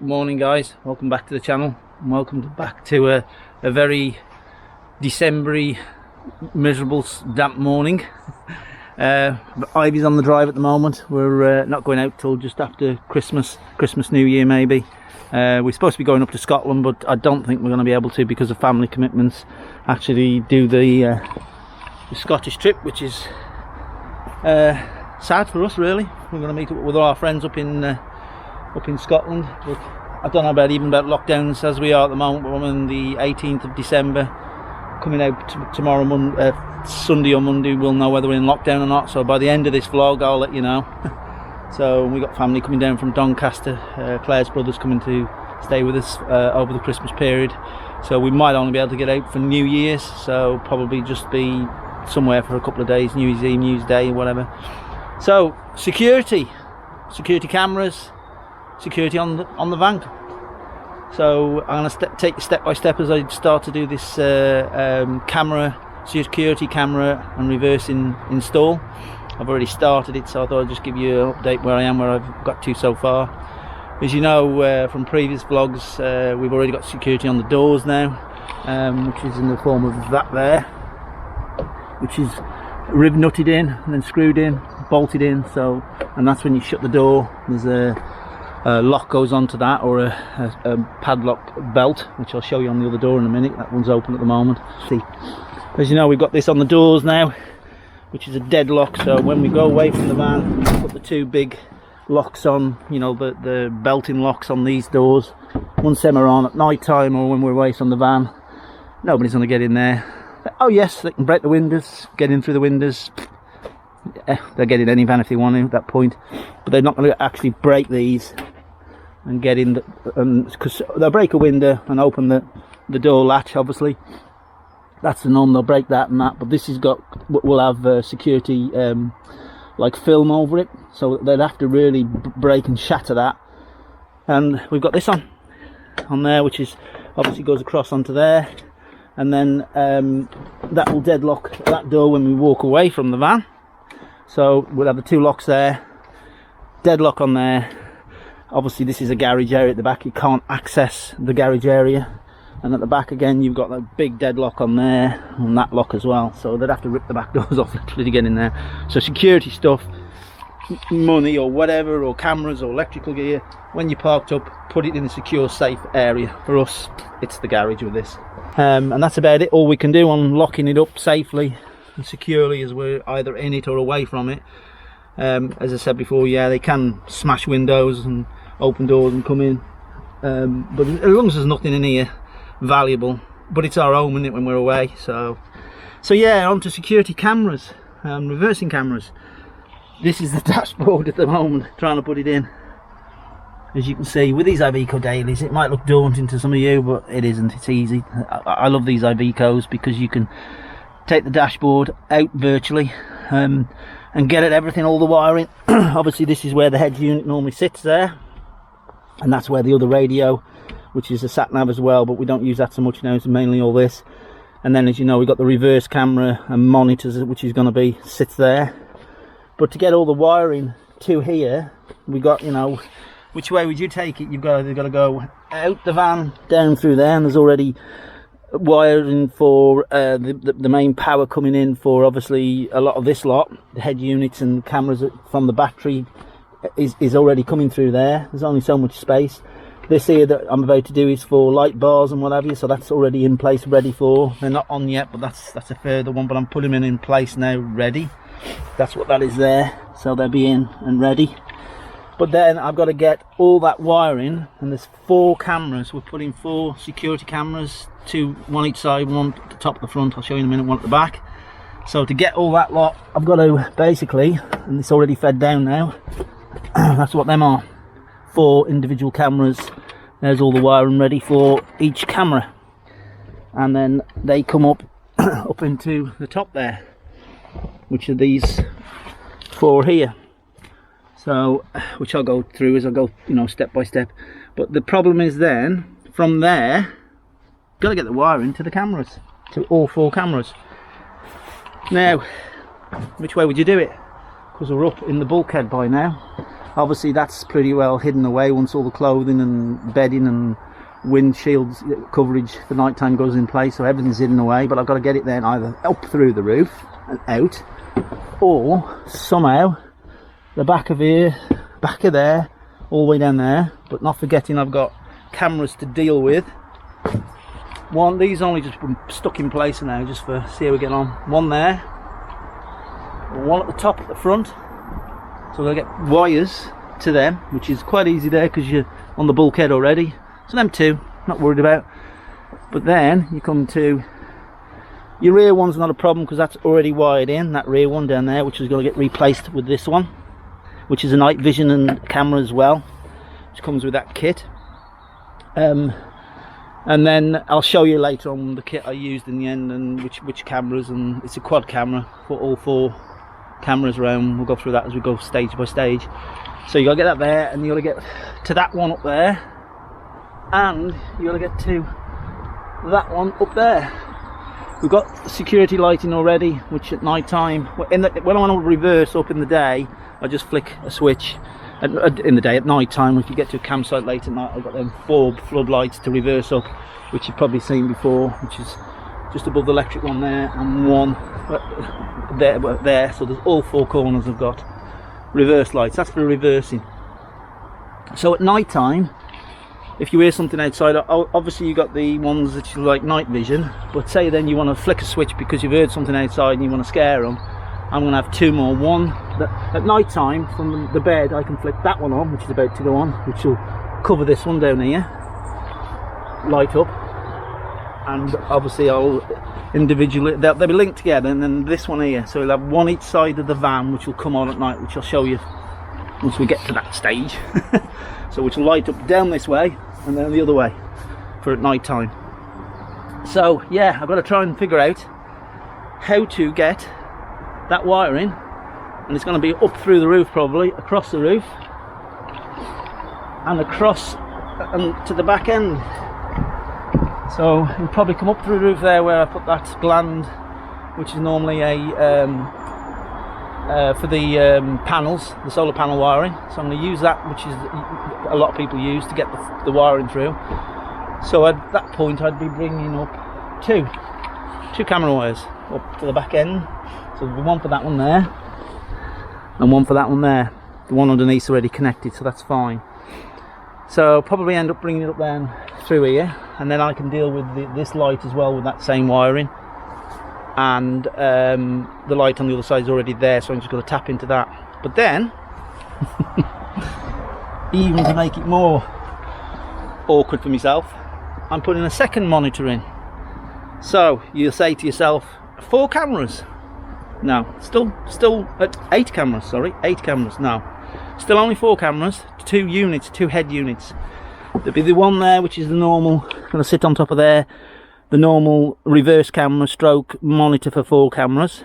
Morning guys, welcome back to the channel and welcome back to a very Decembery, miserable, damp morning. Ivy's on the drive at the moment. We're not going out till just after Christmas, New Year maybe. We're supposed to be going up to Scotland, but I don't think we're going to be able to because of family commitments. Actually do the Scottish trip, which is sad for us really. We're going to meet up with our friends up in Scotland, but I don't know about lockdowns as we are at the moment. But on the 18th of December, coming out tomorrow, Sunday or Monday, we'll know whether we're in lockdown or not. So by the end of this vlog, I'll let you know. So we got family coming down from Doncaster. Claire's brother's coming to stay with us over the Christmas period. So we might only be able to get out for New Year's. So probably just be somewhere for a couple of days, New Year's Eve, New Year's Day, whatever. So security cameras. Security on the van. So I'm going to take it step by step as I start to do this security camera and reverse install. I've already started it, so I thought I'd just give you an update where I am, where I've got to so far. As you know from previous vlogs, we've already got security on the doors now, which is in the form of that there, which is rib nutted in and then screwed in, bolted in. So, and that's when you shut the door. There's a lock goes onto that, or a padlock belt, which I'll show you on the other door in a minute. That one's open at the moment. See, as you know, we've got this on the doors now, which is a deadlock. So when we go away from the van, we put the two big locks on, you know, the belting locks on these doors. Once them are on at night time or when we're away from the van, nobody's going to get in there. Oh yes, they can break the windows, get in through the windows. They'll get in any van if they want to at that point, but they're not going to actually break these and get in, because they'll break a window and open the door latch. Obviously that's the norm, they'll break that and that, but this has got, we'll have security like film over it, so they'd have to really break and shatter that. And we've got this on there, which is obviously goes across onto there, and then that will deadlock that door when we walk away from the van. So we'll have the two locks there, deadlock on there. Obviously this is a garage area at the back, you can't access the garage area. And at the back again, you've got that big deadlock on there, and that lock as well. So they'd have to rip the back doors off literally to get in there. So security stuff, money or whatever, or cameras or electrical gear, when you're parked up, put it in a secure, safe area. For us, it's the garage with this. And that's about it. All we can do on locking it up safely and securely as we're either in it or away from it. As I said before, yeah, they can smash windows and open doors and come in, but as long as there's nothing in here valuable, but it's our home, isn't it, when we're away. So yeah, on to security cameras, reversing cameras. This is the dashboard at the moment, trying to put it in. As you can see with these Iveco dailies, it might look daunting to some of you, but it isn't. It's easy. I love these Ivecos because you can take the dashboard out virtually and get at everything, all the wiring. Obviously this is where the head unit normally sits there, and that's where the other radio, which is a sat nav as well, but we don't use that so much now. It's mainly all this. And then, as you know, we've got the reverse camera and monitors, which is going to be sits there. But to get all the wiring to here, we got, you know, which way would you take it? You've got to go out the van, down through there, and there's already wiring for the main power coming in for obviously a lot of this lot. The head units and cameras from the battery is already coming through there. There's only so much space. This here that I'm about to do is for light bars and what have you, so that's already in place, ready for. They're not on yet, but that's a further one, but I'm putting them in place now, ready. That's what that is there, so they'll be in and ready. But then I've got to get all that wiring, and there's 4 cameras. We're putting 4 security cameras, 2, one each side, one at the top of the front, I'll show you in a minute, one at the back. So to get all that lot, I've got to basically, and it's already fed down now, that's what them are, 4 individual cameras. There's all the wiring ready for each camera, and then they come up up into the top there, which are these 4 here. So, which I'll go through as I go, you know, step by step. But the problem is then, from there, got to get the wiring to the cameras, to all 4 cameras. Now, which way would you do it? Because we're up in the bulkhead by now. Obviously that's pretty well hidden away once all the clothing and bedding and windshield coverage for night time goes in place, so everything's hidden away. But I've got to get it then either up through the roof and out, or somehow the back of here, back of there, all the way down there. But not forgetting I've got cameras to deal with. One, these only just been stuck in place now, just for see how we get on. One there, one at the top at the front, so we'll get wires to them, which is quite easy there because you're on the bulkhead already. So them two, not worried about. But then you come to your rear one's not a problem because that's already wired in, that rear one down there, which is going to get replaced with this one, which is a night vision and camera as well, which comes with that kit. And then I'll show you later on the kit I used in the end and which cameras, and it's a quad camera for all 4 cameras around. We'll go through that as we go stage by stage. So you got to get that there, and you got to get to that one up there, and you got to get to that one up there. We've got security lighting already, which at night time, when I'm on reverse up in the day, I just flick a switch. In the day, at night time, if you get to a campsite late at night, I've got them 4 floodlights to reverse up, which you've probably seen before, which is just above the electric one there, and one there. So there's all 4 corners have got reverse lights. That's for reversing. So at night time, if you hear something outside, obviously you got the ones that you like night vision, but say then you want to flick a switch because you've heard something outside and you want to scare them. I'm going to have 2 more. One that at night time from the bed I can flick that one on, which is about to go on, which will cover this one down here, light up, and obviously I'll individually, they'll be linked together, and then this one here, so we'll have one each side of the van which will come on at night, which I'll show you once we get to that stage. So which will light up down this way and then the other way for at night time. So yeah, I've got to try and figure out how to get that wiring, and it's going to be up through the roof, probably across the roof and across and to the back end. So it'll probably come up through the roof there where I put that gland, which is normally a for the panels, the solar panel wiring. So I'm going to use that, which is a lot of people use to get the wiring through. So at that point I'd be bringing up two camera wires up to the back end. So there'll be one for that one there and one for that one there. The one underneath's already connected, so that's fine. So I'll probably end up bringing it up then through here, and then I can deal with this light as well with that same wiring, and the light on the other side is already there, so I'm just going to tap into that. But then even to make it more awkward for myself, I'm putting a second monitor in. So you'll say to yourself, 4 cameras? No, still at 8 cameras, sorry, 8 cameras. No, still only 4 cameras, 2 units, 2 head units. There'll be the one there, which is the normal, going to sit on top of there, the normal reverse camera stroke monitor for 4 cameras.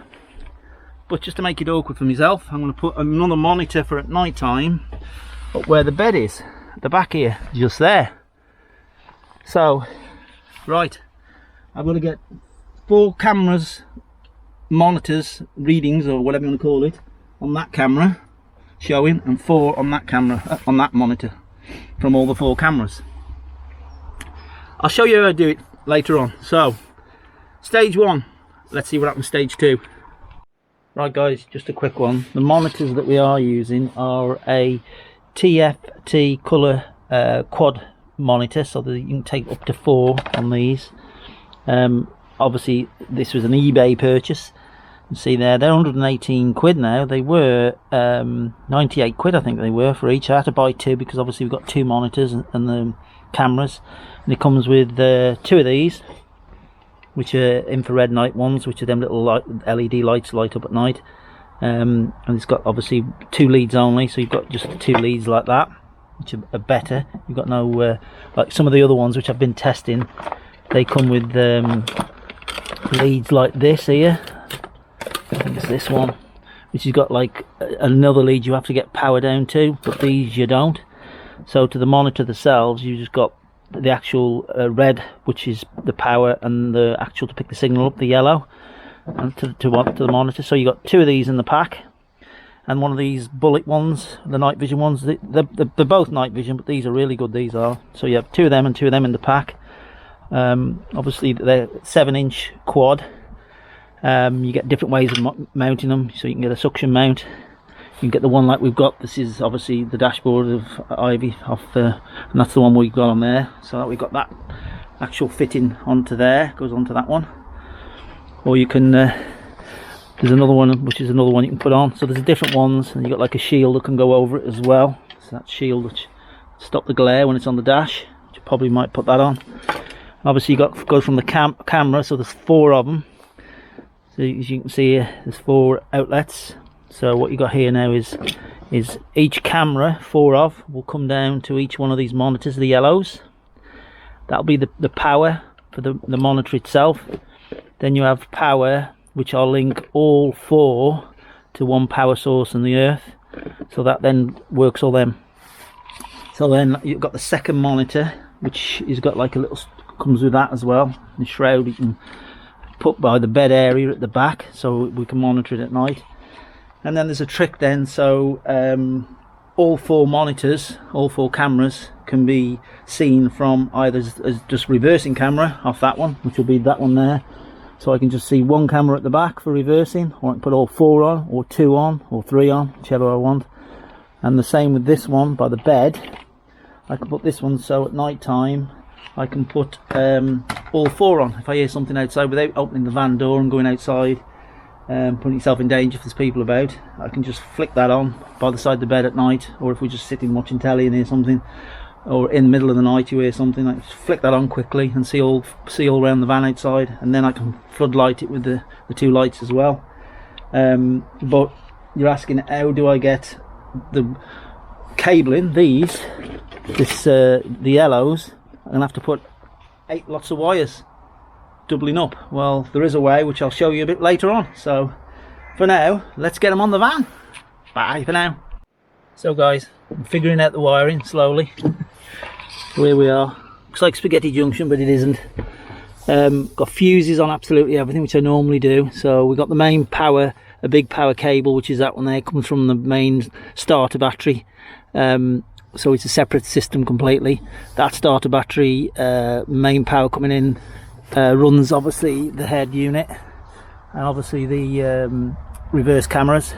But just to make it awkward for myself, I'm going to put another monitor for at night time up where the bed is, at the back here, just there. So, right, I'm going to get 4 cameras, monitors, readings, or whatever you want to call it, on that camera showing, and 4 on that camera, on that monitor, from all the 4 cameras. I'll show you how I do it later on. So, stage 1, let's see what happens stage 2. Right guys, just a quick one. The monitors that we are using are a TFT colour quad monitor, so that you can take up to 4 on these. Obviously this was an eBay purchase. You see there, they're 118 quid now. They were 98 quid I think they were for each. I had to buy 2 because obviously we've got 2 monitors and the cameras, and it comes with 2 of these, which are infrared night ones, which are them little LED lights light up at night, and it's got obviously 2 leads only, so you've got just 2 leads like that, which are better. You've got no like some of the other ones which I've been testing, they come with leads like this here. I think it's this one, which has got like another lead you have to get power down to, but these you don't. So to the monitor themselves, you just got the actual red, which is the power, and the actual to pick the signal up, the yellow, and to the monitor. So you got 2 of these in the pack, and one of these bullet ones, the night vision ones. They're both night vision, but these are really good, these are. So you have 2 of them and 2 of them in the pack. Obviously they're 7-inch quad. You get different ways of mounting them, so you can get a suction mount. You can get the one like we've got. This is obviously the dashboard of Ivy and that's the one we've got on there. So we've got that actual fitting onto there, goes onto that one. Or you can there's another one, which is another one you can put on. So there's different ones, and you've got like a shield that can go over it as well. So that shield which stop the glare when it's on the dash. You probably might put that on. Obviously you got go from the camera, so there's 4 of them. So as you can see here, there's 4 outlets. So what you got here now is each camera, 4 of, will come down to each one of these monitors, the yellows. That'll be the power for the monitor itself. Then you have power, which I'll link all 4 to one power source in the earth. So that then works all them. So then you've got the second monitor, which has got like a little, comes with that as well. The shroud you can put by the bed area at the back, so we can monitor it at night. And then there's a trick then, so all 4 monitors, all 4 cameras can be seen from either as just reversing camera off that one, which will be that one there. So I can just see one camera at the back for reversing, or I can put all 4 on, or 2 on, or 3 on, whichever I want. And the same with this one by the bed. I can put this one, so at night time I can put all 4 on. If I hear something outside without opening the van door and going outside, putting yourself in danger if there's people about, I can just flick that on by the side of the bed at night. Or if we're just sitting watching telly and hear something, or in the middle of the night you hear something, I just flick that on quickly and see all around the van outside, and then I can floodlight it with the 2 lights as well. But you're asking, how do I get the cabling? The yellows, I'm gonna have to put 8 lots of wires doubling up. Well, there is a way which I'll show you a bit later on. So for now, let's get them on the van. Bye for now. So guys, I'm figuring out the wiring slowly. Here we are. Looks like spaghetti junction, but it isn't. Got fuses on absolutely everything, which I normally do. So we've got the main power, a big power cable, which is that one there, comes from the main starter battery. So it's a separate system completely. That starter battery, main power coming in, runs obviously the head unit and obviously the reverse cameras.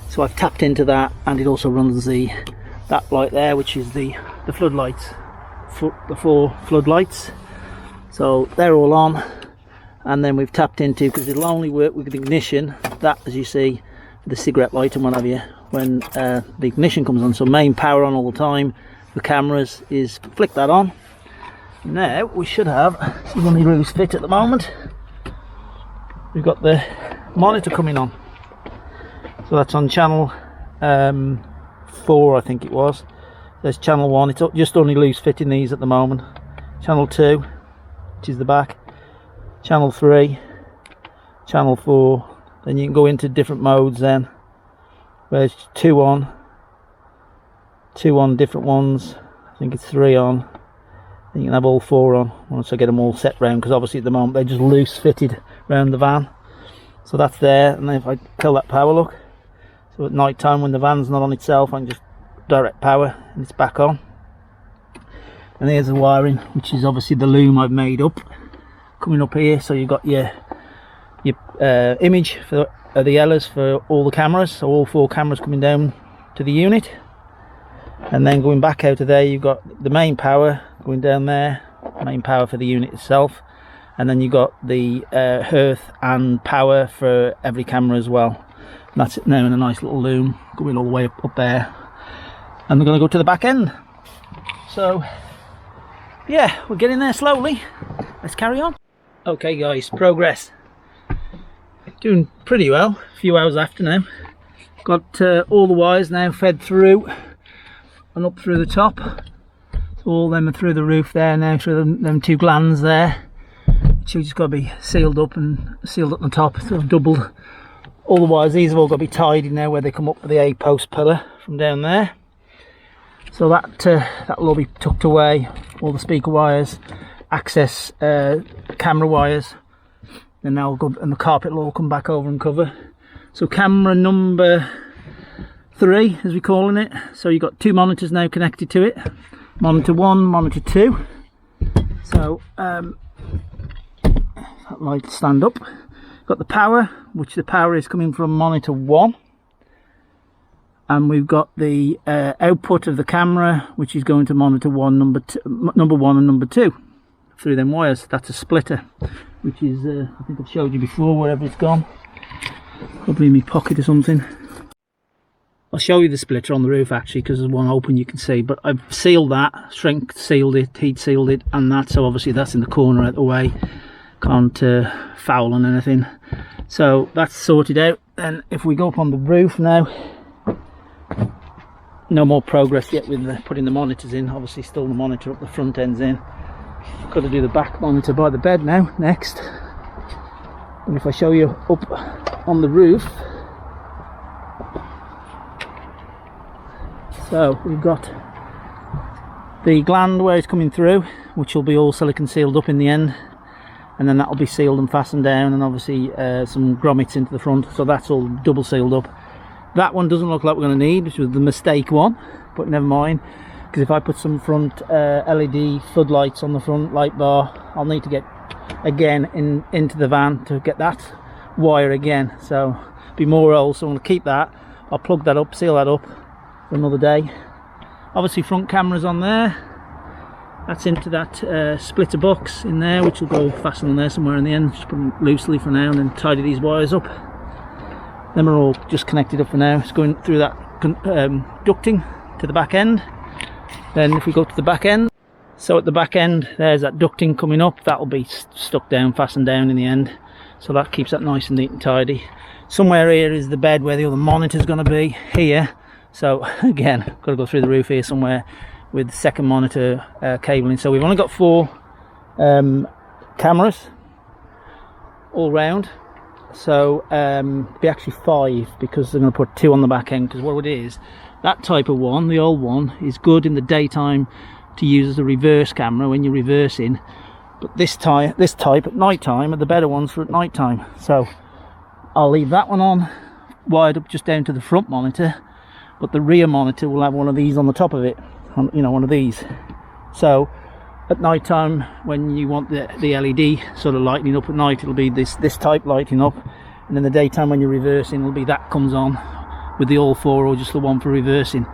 So I've tapped into that, and it also runs that light there, which is the floodlights, the 4 floodlights. So they're all on, and then we've tapped into, because it'll only work with the ignition, that as you see, the cigarette light and what have you, when the ignition comes on. So main power on all the time. The cameras is flick that on. Now we should have, this is only loose fit at the moment, we've got the monitor coming on. So that's on channel 4, I think it was. There's channel 1, it's just only loose fitting these at the moment. Channel 2, which is the back. Channel 3, channel 4. Then you can go into different modes then. There's 2 on, 2 on different ones. I think it's 3 on. Then you can have all 4 on once I get them all set round, because obviously at the moment they're just loose fitted around the van. So that's there, and then if I kill that power, look. So at night time when the van's not on itself, I can just direct power and it's back on. And there's the wiring, which is obviously the loom I've made up coming up here. So you've got your image for the yellows for all the cameras, so all 4 cameras coming down to the unit, and then going back out of there you've got the main power going down there, main power for the unit itself, and then you've got the earth and power for every camera as well. And that's it now in a nice little loom going all the way up there, and we're going to go to the back end. So yeah, we're getting there slowly. Let's carry on. Okay guys, progress. Doing pretty well. A few hours after now. Got all the wires now fed through and up through the top. So all them are through the roof there now, through them 2 glands there. Which have just got to be sealed up and sealed up the top. So I've doubled all the wires. These have all got to be tidied now where they come up with the A-post pillar from down there. So that'll all be tucked away. All the speaker wires, access camera wires. Then now go, and the carpet will all come back over and cover. So camera number 3, as we're calling it. So you've got 2 monitors now connected to it. Monitor 1, monitor 2. So that light will stand up. Got the power, which the power is coming from monitor 1. And we've got the output of the camera, which is going to monitor 1, number 1 and number 2 through them wires. That's a splitter, which is I think I've showed you before, wherever it's gone, probably in my pocket or something. I'll show you the splitter on the roof actually, because there's one open you can see, but I've sealed that, shrink sealed it, heat sealed it, and that, so obviously that's in the corner out the way, can't foul on anything. So that's sorted out. Then if we go up on the roof now, no more progress yet with putting the monitors in. Obviously still the monitor up, the front end's in. Got to do the back monitor by the bed now next. And if I show you up on the roof, so we've got the gland where it's coming through, which will be all silicone sealed up in the end, and then that'll be sealed and fastened down, and obviously some grommets into the front, so that's all double sealed up. That one doesn't look like we're going to need, which was the mistake one, but never mind, because if I put some front LED floodlights on the front light bar, I'll need to get again into the van to get that wire again, so be more old. So I'm going to keep that. I'll plug that up, seal that up for another day. Obviously front cameras on there, that's into that splitter box in there, which will go fasten on there somewhere in the end. Just put them loosely for now and then tidy these wires up. Them are all just connected up for now. It's going through that ducting to the back end. Then if we go to the back end, so at the back end there's that ducting coming up, that'll be stuck down, fastened down in the end, so that keeps that nice and neat and tidy. Somewhere here is the bed where the other monitor's going to be here, so again got to go through the roof here somewhere with the second monitor cabling. So we've only got 4 cameras all round, so be actually 5, because they're going to put 2 on the back end, because what it is, that type of one, the old one, is good in the daytime to use as a reverse camera when you're reversing, but this type at night time are the better ones for at night time. So I'll leave that one on, wired up just down to the front monitor, but the rear monitor will have one of these on the top of it, you know, one of these. So at night time, when you want the LED sort of lighting up at night, it'll be this type lighting up, and in the daytime when you're reversing, it'll be that comes on with the all 4 or just the one for reversing.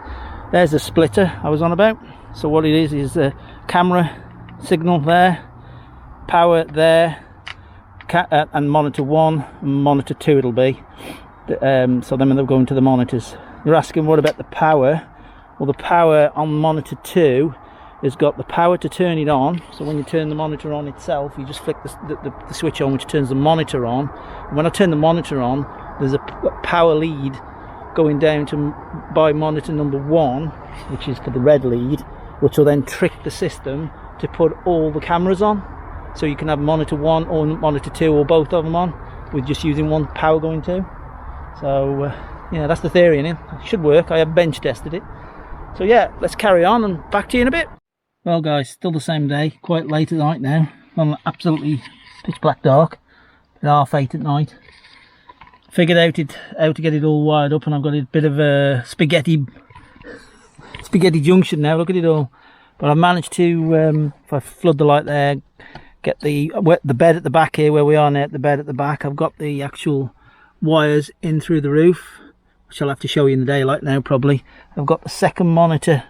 There's the splitter I was on about. So what it is a camera signal there, power there, and monitor 1 and monitor 2 it'll be. So then they'll go into the monitors. You're asking what about the power? Well, the power on monitor 2 has got the power to turn it on. So when you turn the monitor on itself, you just flick the switch on, which turns the monitor on. And when I turn the monitor on, there's a power lead going down to by monitor number 1, which is for the red lead, which will then trick the system to put all the cameras on. So you can have monitor 1 or monitor 2 or both of them on with just using one power going to. So yeah, that's the theory in it. It should work. I have bench tested it. So yeah, let's carry on and back to you in a bit. Well guys, still the same day, quite late at night now. I'm absolutely pitch black dark at 8:30 at night. Figured out how to get it all wired up, and I've got a bit of a spaghetti junction now. Look at it all. But I've managed to, if I flood the light there, get the bed at the back here where we are now, the bed at the back. I've got the actual wires in through the roof, which I'll have to show you in the daylight now probably. I've got the second monitor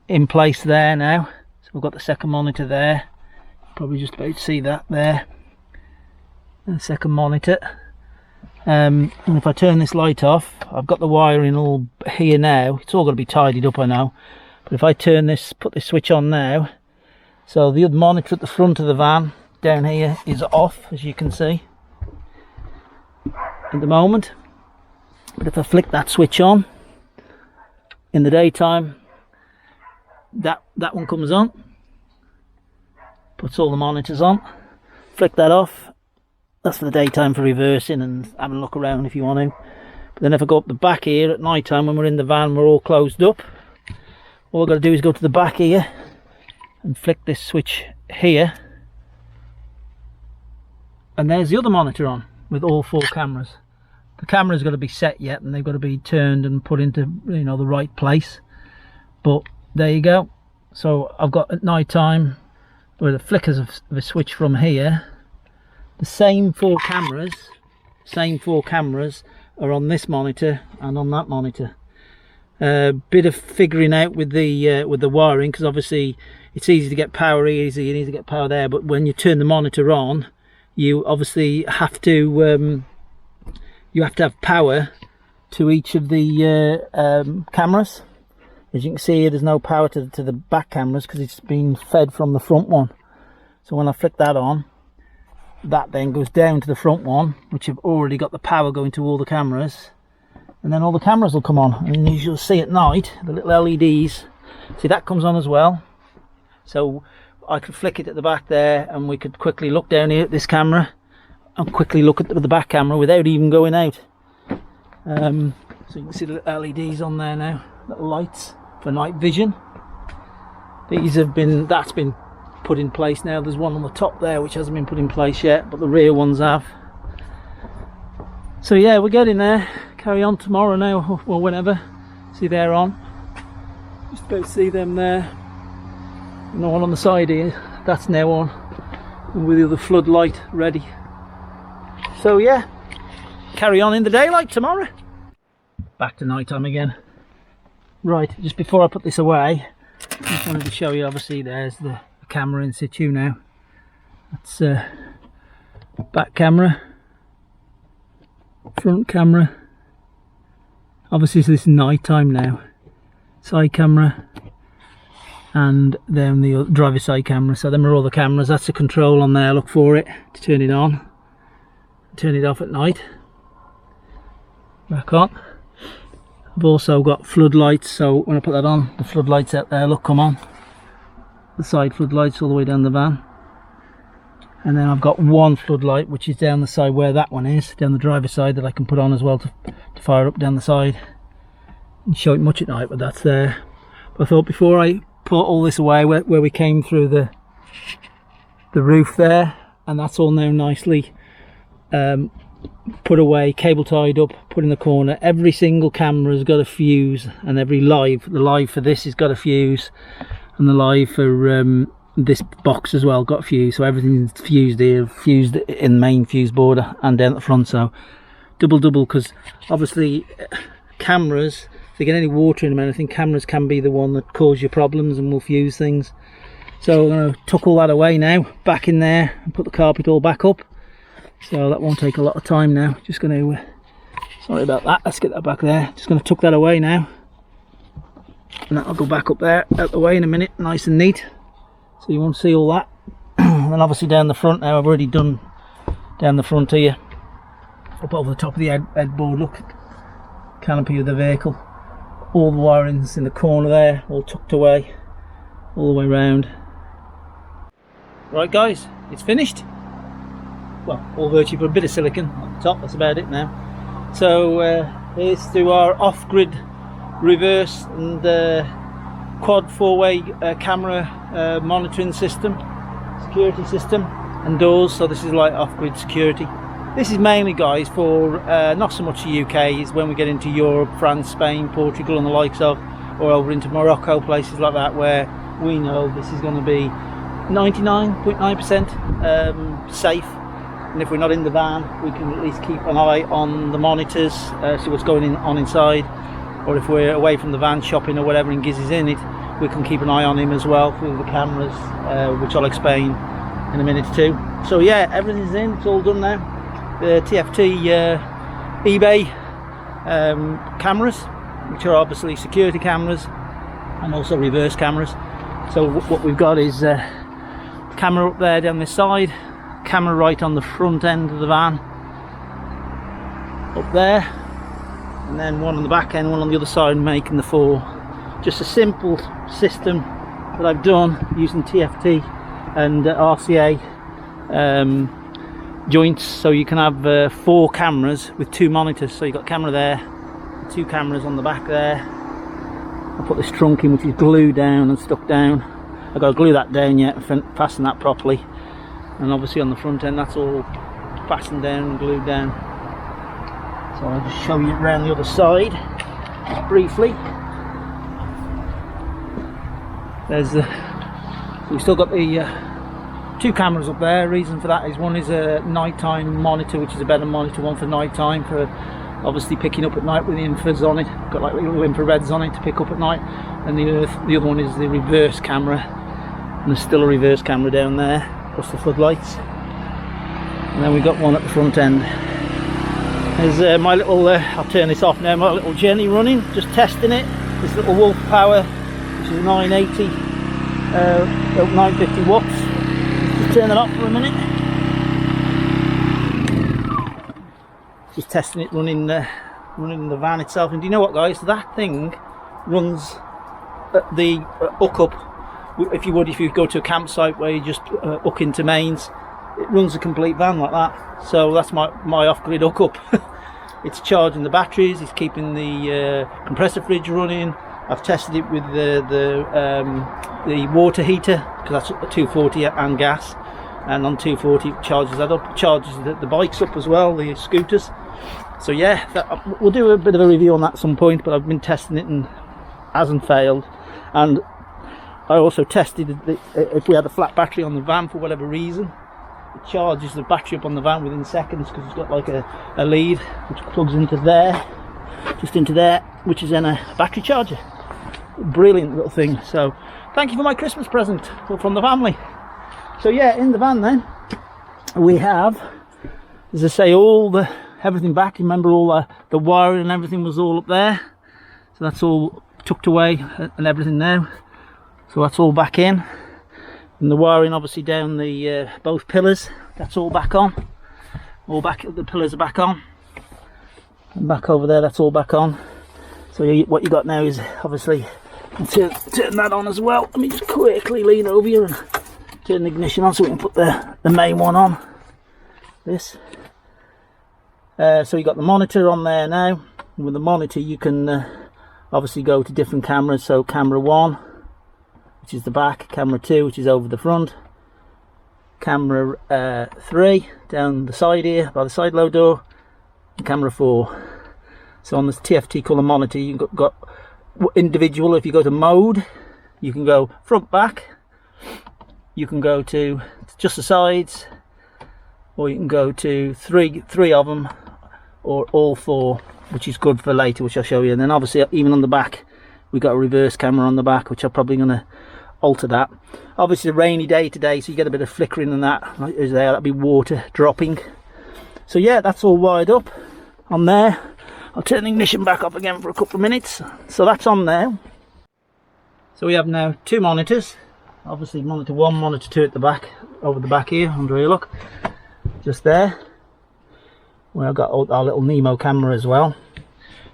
in place there now. So we've got the second monitor there. Probably just about to see that there. And the second monitor. And if I turn this light off, I've got the wiring all here now. It's all got to be tidied up, I know. But if I turn this, put this switch on now, so the other monitor at the front of the van down here is off, as you can see at the moment. But if I flick that switch on in the daytime, that one comes on, puts all the monitors on. Flick that off, that's for the daytime for reversing and having a look around if you want to. But then if I go up the back here at night time, when we're in the van, we're all closed up, all I've got to do is go to the back here and flick this switch here, and there's the other monitor on with all 4 cameras. the camera's got to be set yet, and they've got to be turned and put into, you know, the right place. But there you go. So I've got at night time, where the flickers of a switch from here, the same four cameras are on this monitor and on that monitor. Bit of figuring out with the wiring, because obviously it's easy to get power easy, you need to get power there, but when you turn the monitor on, you obviously have to have power to each of the cameras. As you can see here, there's no power to the back cameras because it's been fed from the front one. So when I flick that on, that then goes down to the front one, which have already got the power going to all the cameras, and then all the cameras will come on. And as you'll see at night, the little LEDs, see, that comes on as well. So I could flick it at the back there, and we could quickly look down here at this camera and quickly look at the back camera without even going out. So you can see the LEDs on there now, little lights for night vision. These have been, that's been put in place now. There's one on the top there which hasn't been put in place yet, but the rear ones have. So yeah, we're getting there. Carry on tomorrow now, or whenever. See, they're on. Just about to see them there. And the one on the side here, that's now on, and with the other floodlight ready. So yeah, carry on in the daylight tomorrow. Back to night time again. Right, just before I put this away, I just wanted to show you, obviously there's the camera in situ now. That's back camera, front camera. Obviously so this is night time now. Side camera, and then the driver's side camera. So them are all the cameras. That's the control on there. Look for it to turn it on, turn it off at night. Back on. I've also got floodlights, so when I put that on, the floodlights out there, look, come on. The side floodlights all the way down the van. And then I've got one floodlight which is down the side where that one is, down the driver's side, that I can put on as well to fire up down the side. And show it much at night, but that's there. But I thought before I put all this away, where we came through the roof there, and that's all now nicely put away, cable tied up, put in the corner. Every single camera's got a fuse, and every the live for this has got a fuse, and the live for this box as well got a fuse. So everything's fused here, fused in the main fuse board and down at the front. So double, because obviously cameras, if they get any water in them or anything, cameras can be the one that cause you problems and will fuse things. So I'm going to tuck all that away now, back in there, and put the carpet all back up. So that won't take a lot of time now. Just going to, sorry about that, let's get that back there. Just going to tuck that away now, and that'll go back up there, out the way in a minute, nice and neat. So you won't see all that. And then obviously down the front now, I've already done down the front here, up over the top of the headboard, look, canopy of the vehicle. All the wiring's in the corner there, all tucked away, all the way round. Right guys, it's finished. Well, all virtually, but a bit of silicon on the top, that's about it now. So here's to our off-grid reverse and quad four-way camera monitoring system, security system, and doors. So this is like off-grid security. This is mainly, guys, for not so much the UK, is when we get into Europe, France, Spain, Portugal and the likes of, or over into Morocco, places like that, where we know this is going to be 99.9% safe. And if we're not in the van, we can at least keep an eye on the monitors, see what's going on inside. Or if we're away from the van shopping or whatever and Giz is in it, we can keep an eye on him as well through the cameras, which I'll explain in a minute or two. So yeah, everything's in, it's all done now. The TFT eBay cameras, which are obviously security cameras and also reverse cameras. So what we've got is camera up there down this side, camera right on the front end of the van up there, and then one on the back end, one on the other side, making the four. Just a simple system that I've done using TFT and RCA joints, so you can have 4 cameras with 2 monitors. So you've got camera there, 2 cameras on the back there. I'll put this trunk in, which is glued down and stuck down. I've got to glue that down yet and fasten that properly. And obviously on the front end, that's all fastened down and glued down. So I'll just show you around the other side briefly. There's we've still got the 2 cameras up there. Reason for that is one is a nighttime monitor, which is a better monitor one for nighttime, for obviously picking up at night with the infrareds on it. Got like little infrareds on it to pick up at night. And the other one is the reverse camera, and there's still a reverse camera down there, plus the floodlights. And then we've got one at the front end. There's my little, I'll turn this off now, my little Jenny running, just testing it. This little Wolf Power, which is 980, 950 watts. Just turn it off for a minute. Just testing it running the van itself. And do you know what, guys? That thing runs the hook up. If you go to a campsite where you just hook into mains, it runs a complete van like that. So that's my off-grid hookup. It's charging the batteries, it's keeping the compressor fridge running. I've tested it with the water heater, because that's up at 240 and gas, and on 240 it charges that up. It charges the bikes up as well, the scooters. So yeah, we'll do a bit of a review on that at some point, but I've been testing it and hasn't failed. And I also tested if we had a flat battery on the van for whatever reason, it charges the battery up on the van within seconds, because it's got like a lead which plugs into there, just into there, which is then a battery charger. Brilliant little thing. So thank you for my Christmas present from the family. So yeah, in the van then we have, as I say, everything back. Remember, all the wiring and everything was all up there, so that's all tucked away and everything now. So that's all back in, and the wiring obviously down the both pillars, that's all back on. All back, the pillars are back on, and back over there, that's all back on. So what you got now is obviously turn that on as well. Let me just quickly lean over here and turn the ignition on so we can put the main one on. This. So you got the monitor on there now. And with the monitor you can obviously go to different cameras. So camera 1, which is the back, camera 2, which is over the front, camera 3 down the side here by the side load door, and camera 4. So on this TFT colour monitor you've got individual. If you go to mode, you can go front, back, you can go to just the sides, or you can go to three of them, or all 4, which is good for later, which I'll show you. And then obviously even on the back we've got a reverse camera on the back, which I'm probably going to alter that. Obviously a rainy day today, so you get a bit of flickering and that is there. That'd be water dropping. So yeah, that's all wired up on there. I'll turn the ignition back up again for a couple of minutes. So that's on there. So we have now 2 monitors. Obviously monitor 1, monitor 2 at the back, over the back here, under here, look. Just there. Well, I've got our little Nemo camera as well.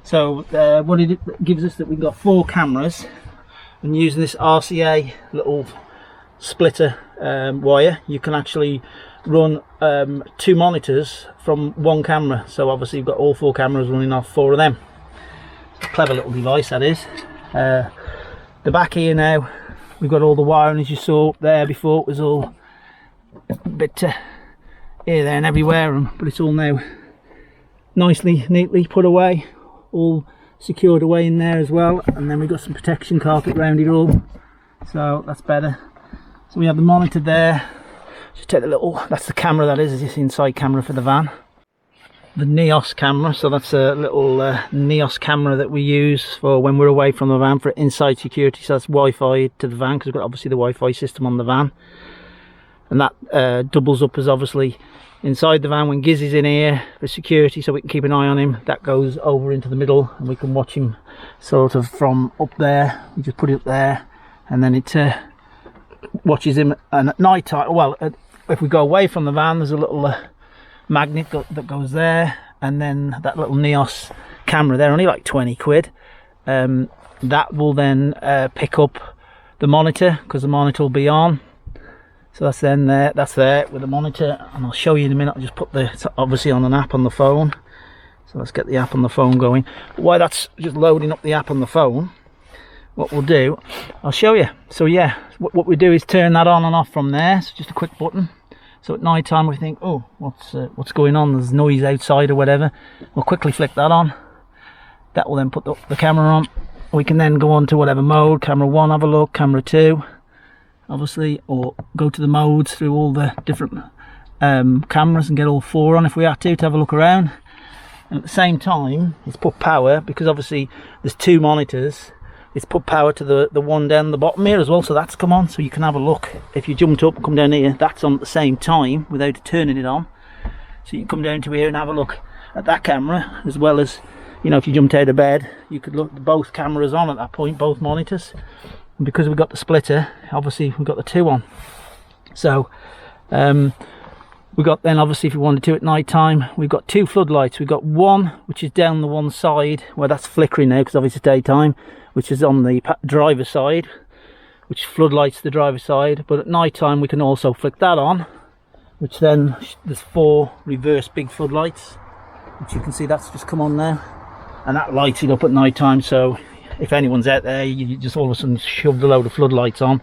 So what it gives us, that we've got 4 cameras, and using this RCA little splitter wire, you can actually run 2 monitors from 1 camera. So obviously you've got all 4 cameras running off 4 of them. Clever little device that is. The back here now, we've got all the wiring, as you saw up there before. It was all a bit here, there and everywhere, but it's all now nicely, neatly put away, all secured away in there as well. And then we've got some protection carpet around it all, so that's better. So we have the monitor there. Just take the little, that's the camera, that is this inside camera for the van. The NEOS camera, so that's a little NEOS camera that we use for when we're away from the van for inside security. So that's Wi-Fi to the van, because we've got obviously the Wi-Fi system on the van, and that doubles up as obviously inside the van when Giz is in here for security, so we can keep an eye on him. That goes over into the middle and we can watch him sort of from up there. We just put it up there, and then it watches him. And at night time, well, if we go away from the van, there's a little magnet that goes there, and then that little NEOS camera there, only like 20 quid, that will then pick up the monitor, because the monitor will be on. So that's then there, that's there with the monitor, and I'll show you in a minute. I'll just put it's obviously on an app on the phone. So let's get the app on the phone going. While that's just loading up the app on the phone, what we'll do, I'll show you. So yeah, what we do is turn that on and off from there. So just a quick button. So at night time we think, oh, what's going on? There's noise outside or whatever. We'll quickly flick that on. That will then put the camera on. We can then go on to whatever mode, camera 1, have a look, camera 2, obviously, or go to the modes through all the different cameras and get all 4 on if we had to have a look around. And at the same time, it's put power, because obviously there's 2 monitors. It's put power to the one down the bottom here as well, so that's come on, so you can have a look. If you jumped up and come down here, that's on at the same time without turning it on. So you can come down to here and have a look at that camera, as well as, you know, if you jumped out of bed, you could look at both cameras on at that point, both monitors. And because we've got the splitter, obviously we've got the 2 on. So we got then, obviously, if you wanted to at night time, we've got 2 floodlights. We've got one which is down the one side, where that's flickering now because obviously it's daytime, which is on the driver's side, which floodlights the driver's side. But at night time we can also flick that on, which then there's 4 reverse big floodlights, which you can see that's just come on now, and that lights it up at night time. So if anyone's out there, you just all of a sudden shoved a load of floodlights on,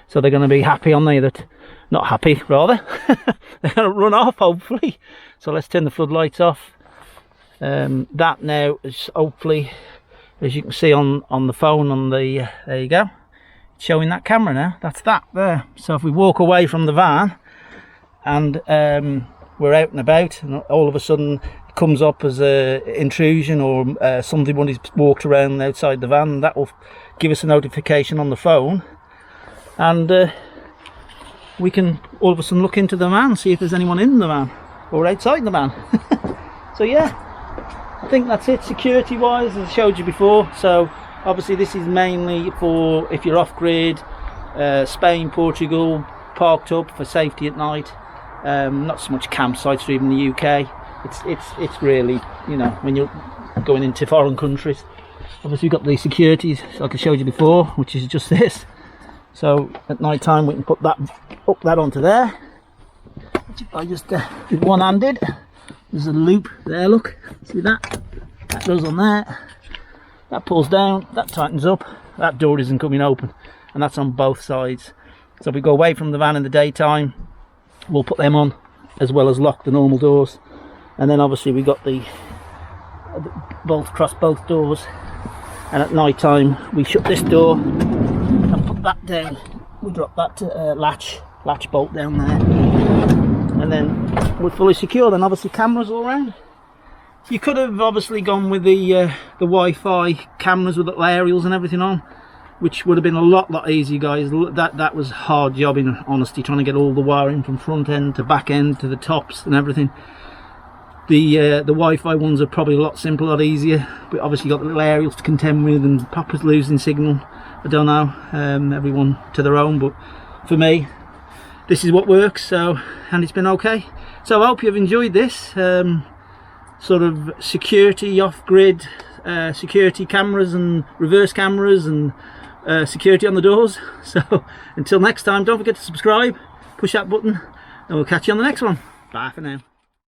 so they're going to be happy, aren't they? That, not happy, rather. They're going to run off, hopefully. So let's turn the floodlights off. That now is hopefully, as you can see on the phone, on the there you go, it's showing that camera now. That's that there. So if we walk away from the van and we're out and about, and all of a sudden it comes up as a intrusion, or somebody's walked around outside the van, that will give us a notification on the phone, and we can all of a sudden look into the van, see if there's anyone in the van or outside the van. So yeah, I think that's it security wise, as I showed you before. So obviously this is mainly for if you're off grid, Spain, Portugal, parked up for safety at night. Not so much campsites or even the UK. It's really, you know, when you're going into foreign countries. Obviously we've got the securities like I showed you before, which is just this. So at night time we can put that up that onto there, which if I just did one-handed, there's a loop there, look, see that goes on there, that pulls down, that tightens up, that door isn't coming open, and that's on both sides. So if we go away from the van in the daytime, we'll put them on, as well as lock the normal doors. And then obviously we got the bolt across both doors, and at night time we shut this door and put that down. We drop that latch bolt down there, and then we're fully secure. Then obviously cameras all around. You could have obviously gone with the Wi-Fi cameras with the aerials and everything on, which would have been a lot easier, guys. That was hard job, in honesty, trying to get all the wiring from front end to back end to the tops and everything. The Wi-Fi ones are probably a lot simpler, a lot easier, but obviously you've got the little aerials to contend with, and Papa's losing signal. I don't know, everyone to their own, but for me this is what works. So, and it's been okay. So I hope you've enjoyed this sort of security off-grid, security cameras and reverse cameras and security on the doors. So until next time, don't forget to subscribe, push that button, and we'll catch you on the next one. Bye for now.